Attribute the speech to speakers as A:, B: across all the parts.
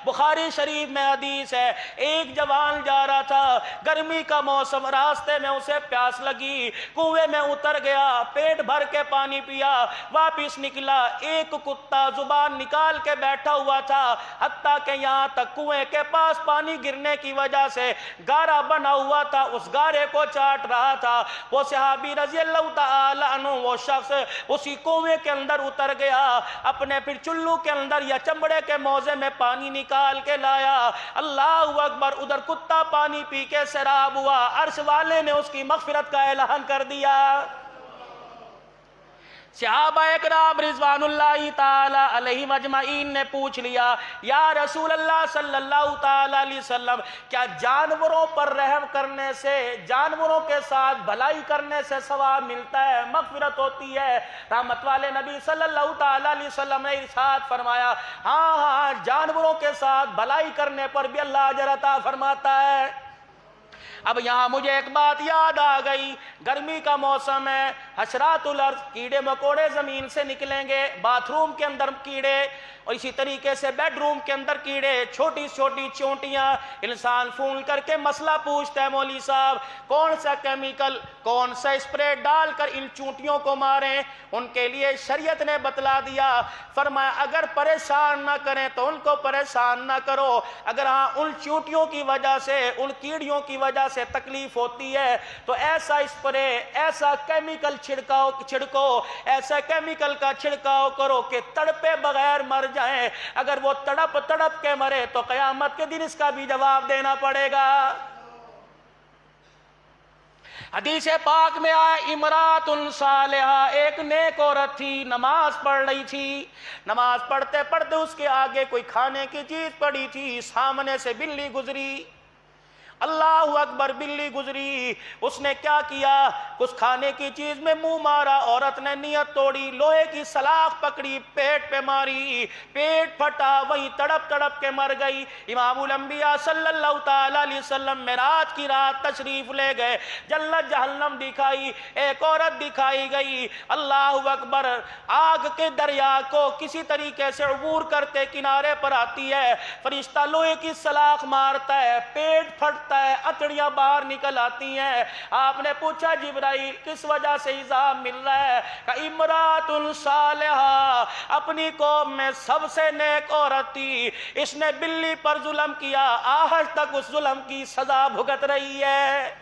A: بخاری شریف میں حدیث ہے، ایک جوان جا رہا تھا، گرمی کا موسم، راستے میں اسے پیاس لگی، کنویں میں اتر گیا، پیٹ بھر کے پانی پیا، واپس نکلا، ایک کتا زبان نکال کے بیٹھا ہوا تھا، حتیٰ کہ یہاں تک کنویں کے پاس پانی گرنے کی وجہ سے گارا بنا ہوا تھا، اس گارے کو چاٹ رہا تھا۔ وہ صحابی رضی اللہ تعالی عنہ، وہ شخص اسی کنویں کے اندر اتر گیا، اپنے پھر چلو کے اندر یا چمڑے کے موزے میں پانی نکال کے لایا، اللہ اکبر، ادھر کتا پانی پی کے سیراب ہوا، عرش والے نے اس کی مغفرت کا اعلان کر دیا۔ صحابہ اکرام رضوان اللہ تعالی علیہم اجمعین نے پوچھ لیا، یا رسول اللہ صلی اللہ تعالی علیہ وسلم، کیا جانوروں پر رحم کرنے سے، جانوروں کے ساتھ بھلائی کرنے سے ثواب ملتا ہے، مغفرت ہوتی ہے؟ رحمت والے نبی صلی اللہ تعالی علیہ وسلم نے ارشاد فرمایا، ہاں ہاں، جانوروں کے ساتھ بھلائی کرنے پر بھی اللہ اجر عطا فرماتا ہے۔ اب یہاں مجھے ایک بات یاد آ گئی، گرمی کا موسم ہے، حشرات الارض، کیڑے مکوڑے زمین سے نکلیں گے، باتھ روم کے اندر کیڑے، اور اسی طریقے سے بیڈ روم کے اندر کیڑے، چھوٹی چھوٹی چونٹیاں، انسان فون کر کے مسئلہ پوچھتا ہے، مولوی صاحب کون سا کیمیکل، کون سا اسپرے ڈال کر ان چونٹیوں کو ماریں؟ ان کے لیے شریعت نے بتلا دیا، فرمایا اگر پریشان نہ کریں تو ان کو پریشان نہ کرو، اگر ہاں ان چونٹیوں کی وجہ سے، ان کیڑیوں کی وجہ سے تکلیف ہوتی ہے تو ایسا اسپرے، ایسا کیمیکل چھڑکو، ایسا کیمیکل کا چھڑکاؤ کرو کہ تڑپے بغیر مر جائیں، اگر وہ تڑپ تڑپ کے مرے تو قیامت کے دن اس کا بھی جواب دینا پڑے گا۔ حدیث پاک میں آیا، امرات صالحہ، ایک نیک عورت تھی، نماز پڑھ رہی تھی، نماز پڑھتے پڑھتے اس کے آگے کوئی کھانے کی چیز پڑی تھی، سامنے سے بلی گزری، اللہ اکبر، بلی گزری، اس نے کیا کیا، کچھ کھانے کی چیز میں منہ مارا، عورت نے نیت توڑی، لوہے کی سلاخ پکڑی، پیٹ پہ ماری، پیٹ پھٹا، وہیں تڑپ تڑپ کے مر گئی۔ امام الانبیاء صلی اللہ تعالی علیہ وسلم معراج کی رات تشریف لے گئے، جنت جہنم دکھائی، ایک عورت دکھائی گئی، اللہ اکبر، آگ کے دریا کو کسی طریقے سے عبور کرتے کنارے پر آتی ہے، فرشتہ لوہے کی سلاخ مارتا ہے، پیٹ پھٹتا ہے، اتڑیاں باہر نکل آتی ہیں۔ آپ نے پوچھا جبرائیل کس وجہ سے عذاب مل رہا ہے؟ کہ امرات صالحہ، اپنی قوم میں سب سے نیک عورت تھی، اس نے بلی پر ظلم کیا، آج تک اس ظلم کی سزا بھگت رہی ہے۔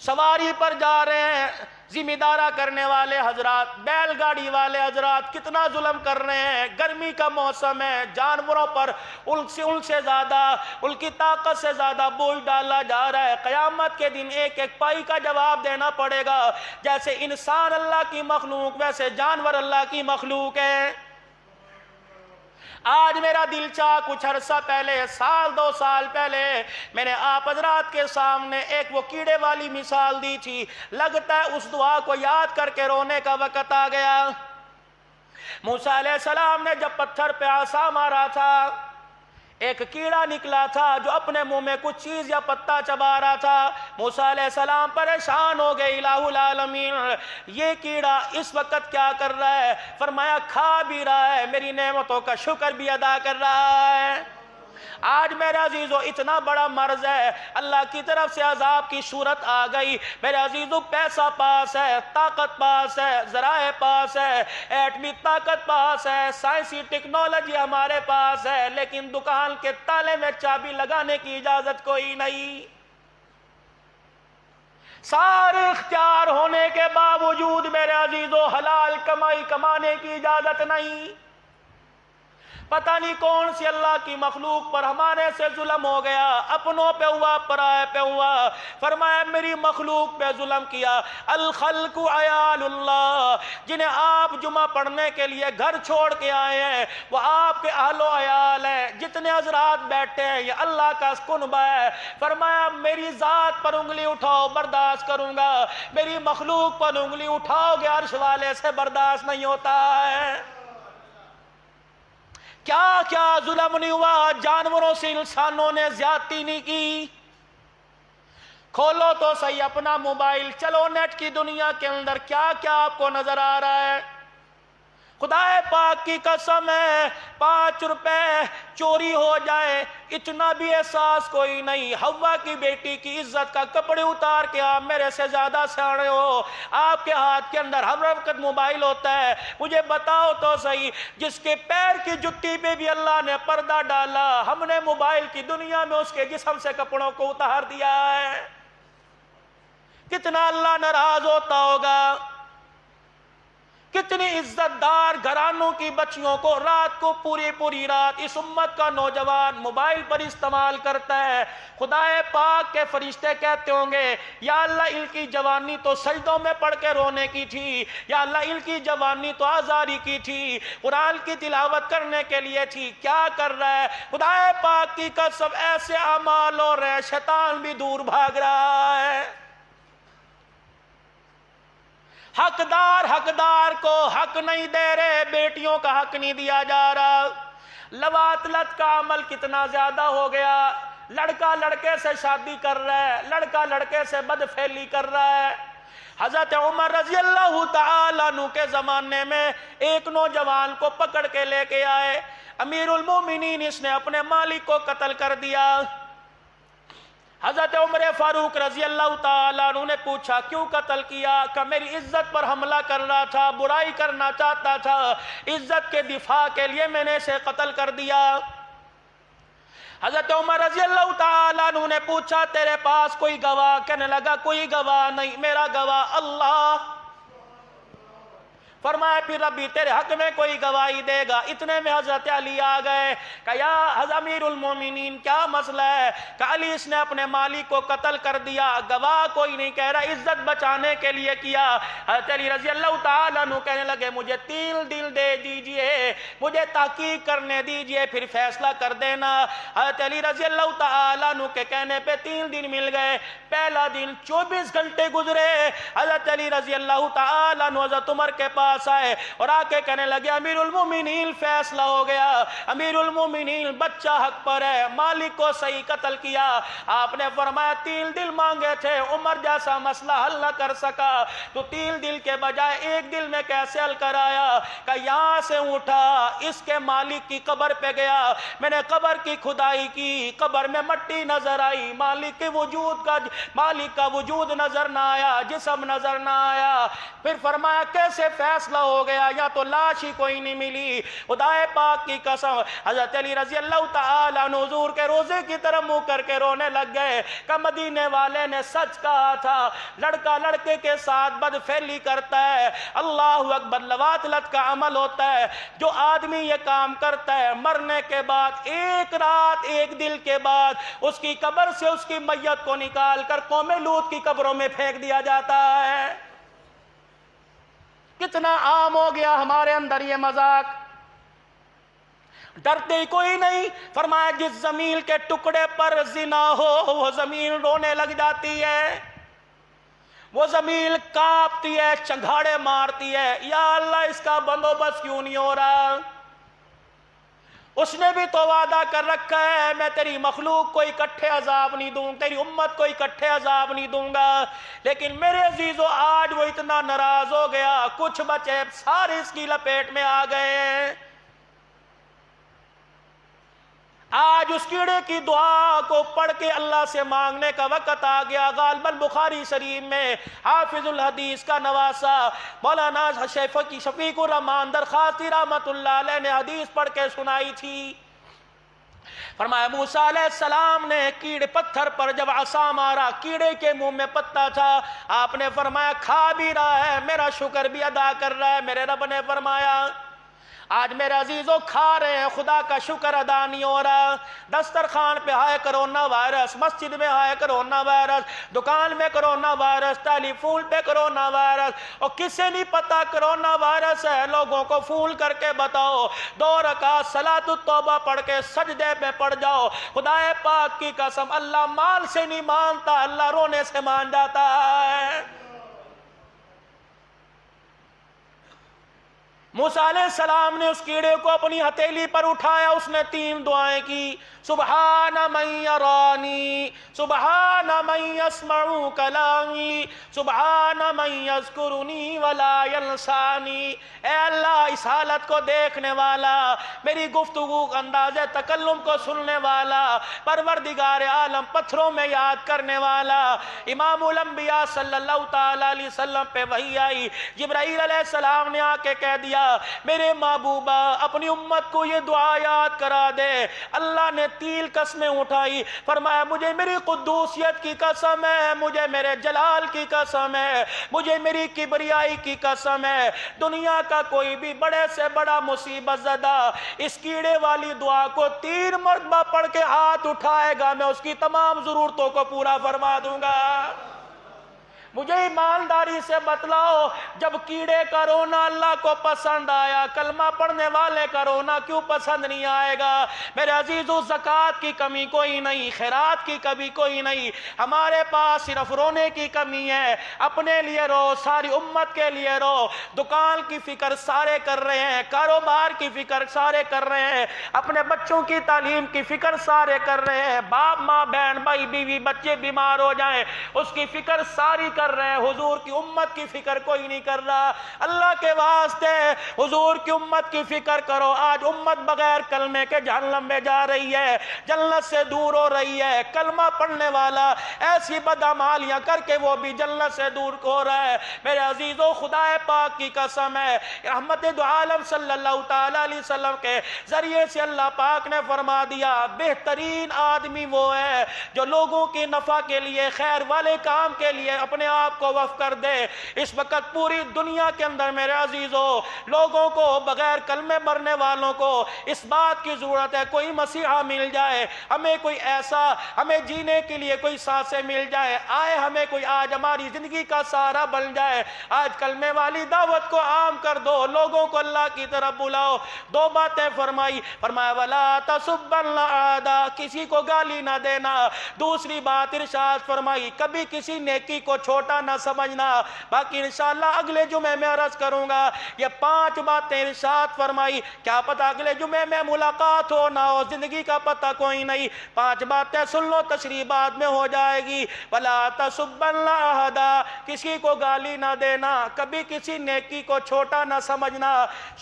A: سواری پر جا رہے ہیں، ذمہ دارہ کرنے والے حضرات، بیل گاڑی والے حضرات کتنا ظلم کر رہے ہیں، گرمی کا موسم ہے، جانوروں پر ان سے زیادہ، ان کی طاقت سے زیادہ بوجھ ڈالا جا رہا ہے، قیامت کے دن ایک ایک پائی کا جواب دینا پڑے گا۔ جیسے انسان اللہ کی مخلوق، ویسے جانور اللہ کی مخلوق ہے۔ آج میرا دل چاہ، کچھ عرصہ پہلے، سال دو سال پہلے، میں نے آپ حضرات کے سامنے ایک وہ کیڑے والی مثال دی تھی، لگتا ہے اس دعا کو یاد کر کے رونے کا وقت آ گیا۔ موسیٰ علیہ السلام نے جب پتھر پہ عصا مارا تھا، ایک کیڑا نکلا تھا جو اپنے منہ میں کچھ چیز یا پتا چبا رہا تھا۔ موسیٰ علیہ السلام پریشان ہو گئے، الہ العالمین یہ کیڑا اس وقت کیا کر رہا ہے؟ فرمایا کھا بھی رہا ہے، میری نعمتوں کا شکر بھی ادا کر رہا ہے۔ آج میرے عزیزو اتنا بڑا مرض ہے، اللہ کی طرف سے عذاب کی صورت آ گئی۔ میرے عزیزو پیسہ پاس ہے، طاقت پاس ہے، ذرائع پاس ہے، ایٹمی طاقت پاس ہے، سائنسی ٹیکنالوجی ہمارے پاس ہے، لیکن دکان کے تالے میں چابی لگانے کی اجازت کوئی نہیں۔ سارے اختیار ہونے کے باوجود میرے عزیزو حلال کمائی کمانے کی اجازت نہیں۔ پتہ نہیں کون سی اللہ کی مخلوق پر ہمارے سے ظلم ہو گیا، اپنوں پہ ہوا، پرائے پہ ہوا۔ فرمایا میری مخلوق پہ ظلم کیا۔ الخلق عیال اللہ، جنہیں آپ جمعہ پڑھنے کے لیے گھر چھوڑ کے آئے ہیں، وہ آپ کے اہل و عیال ہیں، جتنے حضرات بیٹھے ہیں یہ اللہ کا کنبہ ہے۔ فرمایا میری ذات پر انگلی اٹھاؤ برداشت کروں گا، میری مخلوق پر انگلی اٹھاؤ گے عرش والے سے برداشت نہیں ہوتا ہے۔ کیا کیا ظلم نہیں ہوا، جانوروں سے انسانوں نے زیادتی نہیں کی۔ کھولو تو صحیح اپنا موبائل، چلو نیٹ کی دنیا کے اندر کیا کیا آپ کو نظر آ رہا ہے۔ خدا پاک کی قسم ہے، 5 5 روپے چوری ہو جائے اتنا بھی احساس کوئی نہیں. حوا کی بیٹی کی عزت کا کپڑے اتار کے آپ میرے سے زیادہ سیانے ہو, آپ کے ہاتھ کے اندر ہر وقت موبائل ہوتا ہے. مجھے بتاؤ تو صحیح, جس کے پیر کی جُتی پہ بھی اللہ نے پردہ ڈالا, ہم نے موبائل کی دنیا میں اس کے جسم سے کپڑوں کو اتار دیا ہے. کتنا اللہ ناراض ہوتا ہوگا. کتنی عزت دار گھرانوں کی بچیوں کو رات کو پوری رات اس امت کا نوجوان موبائل پر استعمال کرتا ہے. خدا پاک کے فرشتے کہتے ہوں گے یا اللہ ان کی جوانی تو سجدوں میں پڑھ کے رونے کی تھی, یا اللہ ان کی جوانی تو آزاری کی تھی, قرآن کی تلاوت کرنے کے لیے تھی, کیا کر رہا ہے. خدا پاک کی قسم ایسے اعمال ہو رہے ہیں شیطان بھی دور بھاگ رہا ہے. حقدار کو حق نہیں دے رہے, بیٹیوں کا حق نہیں دیا جا رہا. لواطلت کا عمل کتنا زیادہ ہو گیا. لڑکا لڑکے سے شادی کر رہا ہے, لڑکا لڑکے سے بدفعلی کر رہا ہے. حضرت عمر رضی اللہ تعالیٰ عنہ کے زمانے میں ایک نوجوان کو پکڑ کے لے کے آئے. امیر المومنین اس نے اپنے مالک کو قتل کر دیا. حضرت عمر فاروق رضی اللہ تعالیٰ عنہ نے پوچھا کیوں قتل کیا؟ کہ میری عزت پر حملہ کر رہا تھا, برائی کرنا چاہتا تھا, عزت کے دفاع کے لیے میں نے اسے قتل کر دیا. حضرت عمر رضی اللہ تعالیٰ عنہ نے پوچھا تیرے پاس کوئی گواہ؟ کہنے لگا کوئی گواہ نہیں, میرا گواہ اللہ. فرمایا پھر ربی تیرے حق میں کوئی گواہی دے گا. اتنے میں حضرت علی آ گئے کہ یا امیر المومنین کیا مسئلہ ہے؟ کہ علی اس نے اپنے مالک کو قتل کر دیا, گواہ کوئی نہیں کہہ رہا, عزت بچانے کے لیے کیا. حضرت علی رضی اللہ تعالیٰ عنہ کہنے لگے مجھے 3 دن دے دیجئے, مجھے تحقیق کرنے دیجئے, پھر فیصلہ کر دینا. حضرت علی رضی اللہ تعالیٰ عنہ کے کہنے پہ 3 دن مل گئے. پہلا دن 24 گھنٹے گزرے. حضرت علی رضی اللہ تعالیٰ عنہ حضرت عمر کے پاس آئے اور آ کے کہنے لگے امیر المومنین فیصلہ ہو گیا, امیر المومنین بچہ حق پر ہے, مالک کو صحیح قتل کیا. آپ نے فرمایا 3 دل مانگے تھے, عمر جیسا مسئلہ حل نہ کر سکا, تو 3 دل کے بجائے 1 دل میں کیسے حل کر آیا؟ کہ یہاں سے اٹھا, اس کے مالک کی قبر پہ گیا, میں نے قبر کی کھدائی کی, قبر میں مٹی نظر آئی, مالک کا وجود نظر نہ آیا, جسم نظر نہ آیا. پھر فرمایا کیسے فیصلہ ہو گیا؟ یا تو لاش ہی کوئی نہیں ملی. خدا پاک کی قسم حضرت علی رضی اللہ تعالیٰ عنہ حضور کے روزے کی طرف منہ کر کے رونے لگ گئے کہ مدینے والے نے سچ کہا تھا, لڑکا لڑکے کے ساتھ بدفعلی کرتا ہے, اللہ اکبر, لواطلت کا عمل ہوتا ہے. جو آدمی یہ کام کرتا ہے مرنے کے بعد 1 رات 1 دل کے بعد اس کی قبر سے اس کی میت کو نکال کر قوم لوط کی قبروں میں پھینک دیا جاتا ہے. کتنا عام ہو گیا ہمارے اندر یہ مذاق, ڈرتے کوئی نہیں. فرمایا جس زمین کے ٹکڑے پر زنا ہو وہ زمین رونے لگ جاتی ہے, وہ زمین کانپتی ہے, چنگھاڑے مارتی ہے, یا اللہ اس کا بندوبست کیوں نہیں ہو رہا؟ اس نے بھی تو وعدہ کر رکھا ہے میں تیری مخلوق کو اکٹھے عذاب نہیں دوں, تیری امت کو اکٹھے عذاب نہیں دوں گا. لیکن میرے عزیزو آج وہ اتنا ناراض ہو گیا, کچھ بچے سارے اس کی لپیٹ میں آ گئے ہیں. آج اس کیڑے کی دعا کو پڑھ کے اللہ سے مانگنے کا وقت آ گیا. غالباً بخاری شریف میں حافظ الحدیث کا نواسہ مولانا شفیق الرحمان درخواستی رحمت اللہ علیہ نے حدیث پڑھ کے سنائی تھی. فرمایا موسیٰ علیہ السلام نے کیڑے پتھر پر جب عصا مارا, کیڑے کے منہ میں پتا تھا, آپ نے فرمایا کھا بھی رہا ہے, میرا شکر بھی ادا کر رہا ہے. میرے رب نے فرمایا آج میرے عزیزوں کھا رہے ہیں, خدا کا شکر ادا نہیں ہو رہا. دسترخوان پہ ہے کرونا وائرس, مسجد میں ہے کرونا وائرس, دکان میں کرونا وائرس, ٹیلی فون پہ کرونا وائرس, اور کسے نہیں پتا کرونا وائرس ہے. لوگوں کو فون کر کے بتاؤ, 2 رکعت صلاۃ التوبہ پڑھ کے سجدے میں پڑ جاؤ. خدا پاک کی قسم اللہ مال سے نہیں مانتا, اللہ رونے سے مان جاتا ہے. موسیٰ علیہ السلام نے اس کیڑے کو اپنی ہتھیلی پر اٹھایا، اس نے 3 دعائیں کی، سبحان من یرانی، سبحان من یسمع کلامی، سبحان من یذکرنی ولا ینسانی۔ اے اللہ، اس حالت کو دیکھنے والا، میری گفتگو انداز تکلم کو سننے والا، پروردگار عالم پتھروں میں یاد کرنے والا، امام الانبیاء صلی اللہ تعالیٰ علیہ وسلم پہ وحی آئی، جبرائیل علیہ السلام نے آ کے کہہ دیا میرے محبوبہ اپنی امت کو یہ دعا یاد کرا دے۔ اللہ نے 3 قسمیں اٹھائی، فرمایا مجھے میری قدوسیت کی قسم ہے، مجھے میرے جلال کی قسم ہے، مجھے میری کبریائی کی قسم ہے، دنیا کا کوئی بھی بڑے سے بڑا مصیبت زدہ اس کیڑے والی دعا کو 3 مرتبہ پڑھ کے ہاتھ اٹھائے گا، میں اس کی تمام ضرورتوں کو پورا فرما دوں گا۔ مجھے ایمانداری سے بتلاؤ، جب کیڑے کا رونا اللہ کو پسند آیا، کلمہ پڑھنے والے کا رونا کیوں پسند نہیں آئے گا؟ میرے عزیزو، زکوٰۃ کی کمی کوئی نہیں، خیرات کی کمی کوئی نہیں، ہمارے پاس صرف رونے کی کمی ہے۔ اپنے لیے رو، ساری امت کے لیے رو، دکان کی فکر سارے کر رہے ہیں، کاروبار کی فکر سارے کر رہے ہیں، اپنے بچوں کی تعلیم کی فکر سارے کر رہے ہیں، باپ ماں بہن بھائی بیوی بچے بیمار ہو جائیں اس کی فکر ساری کر رہے ہیں، حضور کی امت کی فکر کوئی نہیں کر رہا۔ اللہ کے واسطے حضور کی امت کی فکر کرو۔ آج امت بغیر کلمے کے جہنم میں جا رہی ہے، جنت سے دور ہو رہی ہے۔ کلمہ پڑھنے والا ایسی بدعمالیاں کر کے وہ بھی جنت سے دور ہو رہا ہے۔ میرے عزیزو، خدا پاک کی قسم ہے، رحمت دو عالم صلی اللہ تعالی علیہ وسلم کے ذریعے سے اللہ پاک نے فرما دیا بہترین آدمی وہ ہے جو لوگوں کی نفع کے لیے، خیر والے کام کے لیے اپنے آپ کو وقف کر دے۔ اس وقت پوری دنیا کے اندر میرے عزیزو لوگوں کو، بغیر کلمے مرنے والوں کو اس بات کی ضرورت ہے کوئی مسیحا مل جائے، ہمیں کوئی ایسا، ہمیں جینے کے لیے کوئی سانسیں مل جائے، آئے ہمیں کوئی آج ہماری زندگی کا سہارا بن جائے۔ آج کلمے والی دعوت کو عام کر دو، لوگوں کو اللہ کی طرف بلاؤ۔ 2 باتیں فرمائی، فرمایا وَلَا تَسُبَّنَّ أَحَدًا، کسی کو گالی نہ دینا۔ دوسری بات ارشاد فرمائی کبھی کسی نیکی کو چھوٹا نہ سمجھنا۔ باقی انشاءاللہ اگلے جمعے میں عرض کروں گا۔ یہ 5 باتیں ارشاد فرمائی، کیا پتہ اگلے جمعے میں ملاقات ہو نہ ہو، زندگی کا پتہ کوئی نہیں۔ 5 باتیں سن لو، تشریح بعد میں ہو جائے گی۔ وَلَا تَسُبَّنَّ أَحَدًا، کسی کو گالی نہ دینا، کبھی کسی نیکی کو چھوٹا نہ سمجھنا۔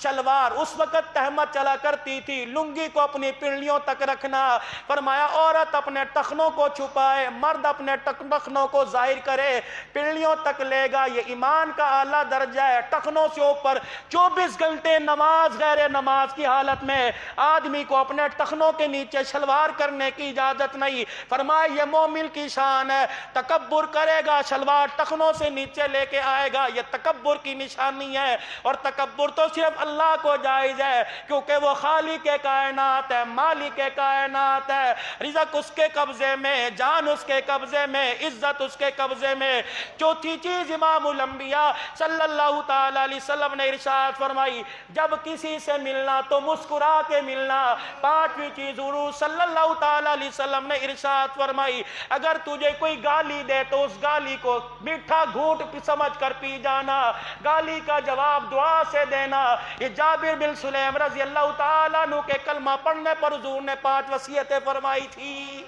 A: شلوار اس وقت تہمت چلا کرتی تھی، لنگی کو اپنی پنڈلیوں تک رکھنا۔ فرمایا عورت اپنے ٹخنوں کو چھپائے، مرد اپنے ٹخنوں کو ظاہر کرے، پنڈلیوں تک لے گا، یہ ایمان کا اعلیٰ درجہ ہے۔ ٹخنوں سے اوپر 24 گھنٹے نماز، غیر نماز کی حالت میں آدمی کو اپنے ٹخنوں کے نیچے شلوار کرنے کی اجازت نہیں۔ فرمایا یہ مومن کی شان ہے، تکبر کرے گا شلوار ٹخنوں سے نیچے لے کے آئے گا، یہ تکبر کی نشانی ہے۔ اور تکبر تو صرف اللہ کو جائز ہے، کیونکہ وہ خالق کائنات ہے، مالک کائنات ہے، رزق اس کے قبضے میں، جان اس کے قبضے میں، عزت اس کے قبضے میں۔ چوتھی چیز امام الانبیاء صلی اللہ تعالی علیہ وسلم نے ارشاد فرمائی جب کسی سے ملنا تو مسکرا کے ملنا۔ 5ویں چیز حضور صلی اللہ تعالی علیہ وسلم نے ارشاد فرمائی اگر تجھے کوئی گالی دے تو اس گالی کو میٹھا گھونٹ سمجھ کر پی جانا، گالی کا جواب دعا سے دینا۔ یہ جابر بن سلیم رضی اللہ تعالیٰ عنہ کے کلمہ پڑھنے پر حضور نے 5 وصیتیں فرمائی تھی۔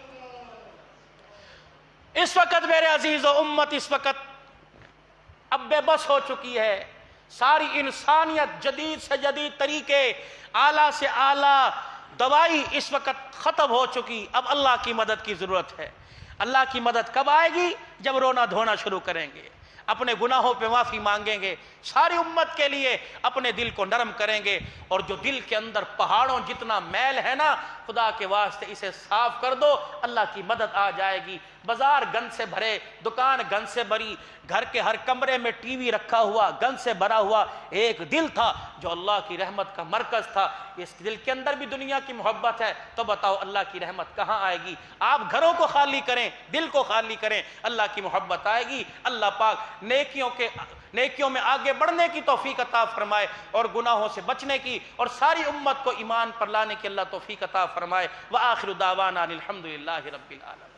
A: اس وقت میرے عزیز و امت اس وقت اب بے بس ہو چکی ہے۔ ساری انسانیت جدید سے جدید طریقے، اعلیٰ سے اعلیٰ دوائی اس وقت ختم ہو چکی۔ اب اللہ کی مدد کی ضرورت ہے۔ اللہ کی مدد کب آئے گی؟ جب رونا دھونا شروع کریں گے، اپنے گناہوں پہ معافی مانگیں گے، ساری امت کے لیے اپنے دل کو نرم کریں گے، اور جو دل کے اندر پہاڑوں جتنا میل ہے نا، خدا کے واسطے اسے صاف کر دو، اللہ کی مدد آ جائے گی۔ بازار گند سے بھرے، دکان گند سے بھری، گھر کے ہر کمرے میں ٹی وی رکھا ہوا، گند سے بھرا ہوا ایک دل تھا جو اللہ کی رحمت کا مرکز تھا۔ اس دل کے اندر بھی دنیا کی محبت ہے تو بتاؤ اللہ کی رحمت کہاں آئے گی؟ آپ گھروں کو خالی کریں، دل کو خالی کریں، اللہ کی محبت آئے گی۔ اللہ پاک نیکیوں میں آگے بڑھنے کی توفیق عطا فرمائے، اور گناہوں سے بچنے کی، اور ساری امت کو ایمان پر لانے کی اللہ توفیق عطا فرمائے۔ وآخر دعوانا الحمدللہ رب العالمین۔